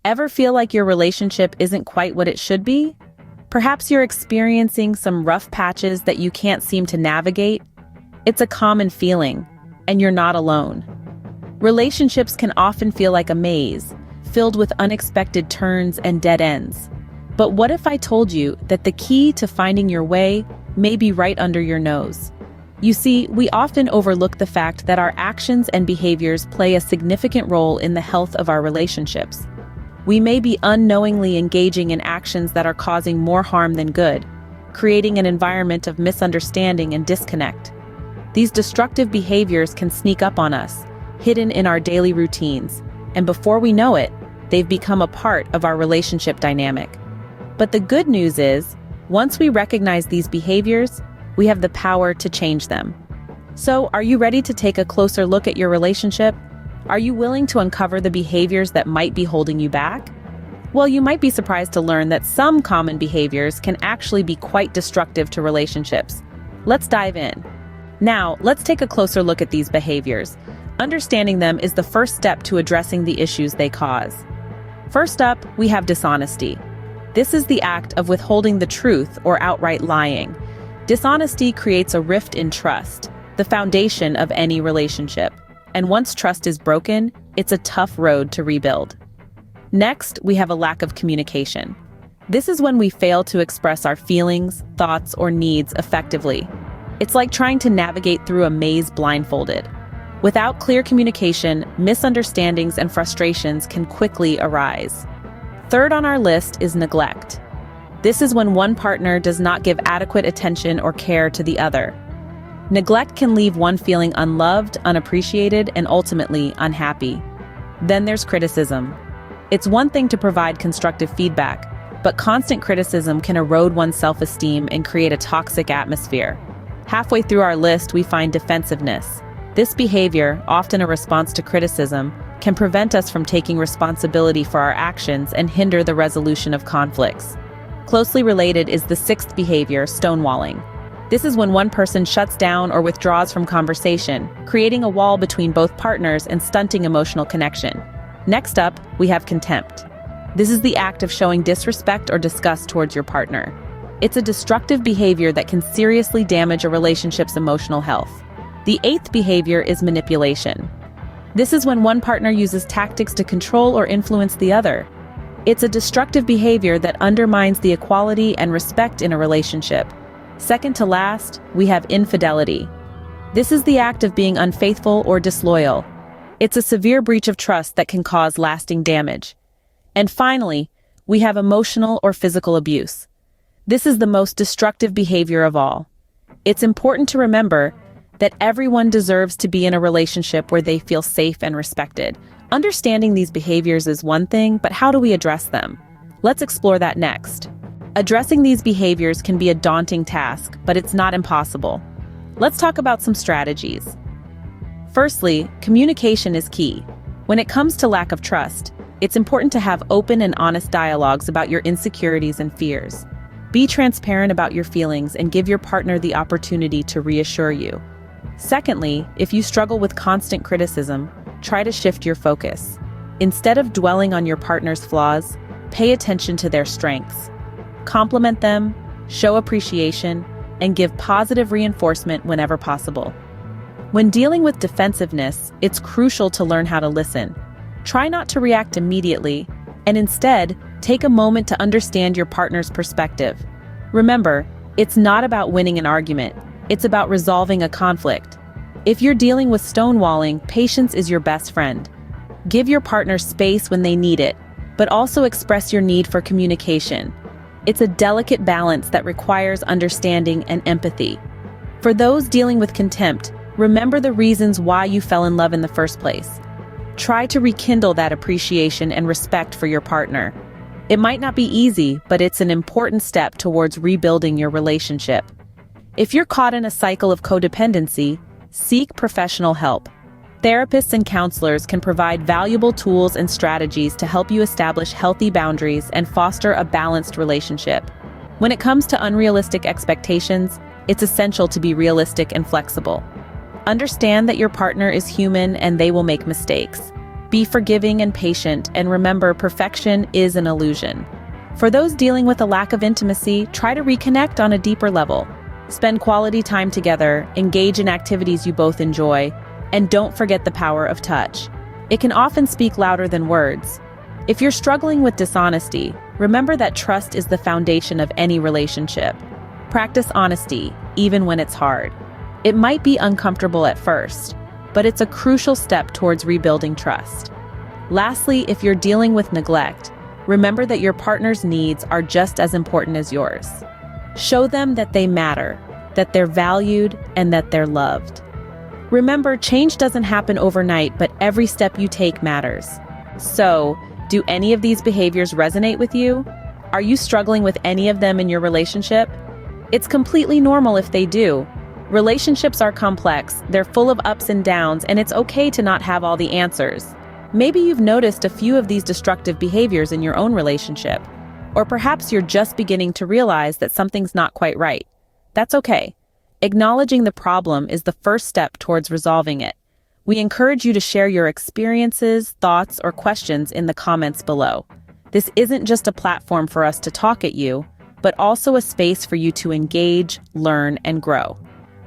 Ever feel like your relationship isn't quite what it should be? Perhaps you're experiencing some rough patches that you can't seem to navigate. It's a common feeling, and you're not alone. Relationships can often feel like a maze, filled with unexpected turns and dead ends. But what if I told you that the key to finding your way may be right under your nose? You see, we often overlook the fact that our actions and behaviors play a significant role in the health of our relationships. We may be unknowingly engaging in actions that are causing more harm than good, creating an environment of misunderstanding and disconnect. These destructive behaviors can sneak up on us, hidden in our daily routines, and before we know it, they've become a part of our relationship dynamic. But the good news is, once we recognize these behaviors, we have the power to change them. So, are you ready to take a closer look at your relationship? Are you willing to uncover the behaviors that might be holding you back? Well, you might be surprised to learn that some common behaviors can actually be quite destructive to relationships. Let's dive in. Now, let's take a closer look at these behaviors. Understanding them is the first step to addressing the issues they cause. First up, we have dishonesty. This is the act of withholding the truth or outright lying. Dishonesty creates a rift in trust, the foundation of any relationship. And once trust is broken, it's a tough road to rebuild. Next, we have a lack of communication. This is when we fail to express our feelings, thoughts, or needs effectively. It's like trying to navigate through a maze blindfolded. Without clear communication, misunderstandings and frustrations can quickly arise. Third on our list is neglect. This is when one partner does not give adequate attention or care to the other. Neglect can leave one feeling unloved, unappreciated, and ultimately unhappy. Then there's criticism. It's one thing to provide constructive feedback, but constant criticism can erode one's self-esteem and create a toxic atmosphere. Halfway through our list, we find defensiveness. This behavior, often a response to criticism, can prevent us from taking responsibility for our actions and hinder the resolution of conflicts. Closely related is the sixth behavior, stonewalling. This is when one person shuts down or withdraws from conversation, creating a wall between both partners and stunting emotional connection. Next up, we have contempt. This is the act of showing disrespect or disgust towards your partner. It's a destructive behavior that can seriously damage a relationship's emotional health. The eighth behavior is manipulation. This is when one partner uses tactics to control or influence the other. It's a destructive behavior that undermines the equality and respect in a relationship. Second to last, we have infidelity. This is the act of being unfaithful or disloyal. It's a severe breach of trust that can cause lasting damage. And finally, we have emotional or physical abuse. This is the most destructive behavior of all. It's important to remember that everyone deserves to be in a relationship where they feel safe and respected. Understanding these behaviors is one thing, but how do we address them? Let's explore that next. Addressing these behaviors can be a daunting task, but it's not impossible. Let's talk about some strategies. Firstly, communication is key. When it comes to lack of trust, it's important to have open and honest dialogues about your insecurities and fears. Be transparent about your feelings and give your partner the opportunity to reassure you. Secondly, if you struggle with constant criticism, try to shift your focus. Instead of dwelling on your partner's flaws, pay attention to their strengths. Compliment them, show appreciation, and give positive reinforcement whenever possible. When dealing with defensiveness, it's crucial to learn how to listen. Try not to react immediately, and instead, take a moment to understand your partner's perspective. Remember, it's not about winning an argument, it's about resolving a conflict. If you're dealing with stonewalling, patience is your best friend. Give your partner space when they need it, but also express your need for communication. It's a delicate balance that requires understanding and empathy. For those dealing with contempt, remember the reasons why you fell in love in the first place. Try to rekindle that appreciation and respect for your partner. It might not be easy, but it's an important step towards rebuilding your relationship. If you're caught in a cycle of codependency, seek professional help. Therapists and counselors can provide valuable tools and strategies to help you establish healthy boundaries and foster a balanced relationship. When it comes to unrealistic expectations, it's essential to be realistic and flexible. Understand that your partner is human and they will make mistakes. Be forgiving and patient, and remember, perfection is an illusion. For those dealing with a lack of intimacy, try to reconnect on a deeper level. Spend quality time together, engage in activities you both enjoy, and don't forget the power of touch. It can often speak louder than words. If you're struggling with dishonesty, remember that trust is the foundation of any relationship. Practice honesty, even when it's hard. It might be uncomfortable at first, but it's a crucial step towards rebuilding trust. Lastly, if you're dealing with neglect, remember that your partner's needs are just as important as yours. Show them that they matter, that they're valued, and that they're loved. Remember, change doesn't happen overnight, but every step you take matters. So, do any of these behaviors resonate with you? Are you struggling with any of them in your relationship? It's completely normal if they do. Relationships are complex, they're full of ups and downs, and it's okay to not have all the answers. Maybe you've noticed a few of these destructive behaviors in your own relationship. Or perhaps you're just beginning to realize that something's not quite right. That's okay. Acknowledging the problem is the first step towards resolving it. We encourage you to share your experiences, thoughts, or questions in the comments below. This isn't just a platform for us to talk at you, but also a space for you to engage, learn, and grow.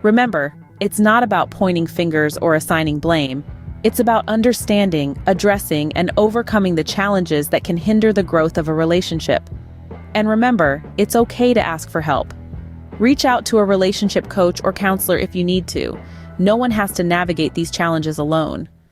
Remember, it's not about pointing fingers or assigning blame. It's about understanding, addressing, and overcoming the challenges that can hinder the growth of a relationship. And remember, it's okay to ask for help. Reach out to a relationship coach or counselor if you need to. No one has to navigate these challenges alone.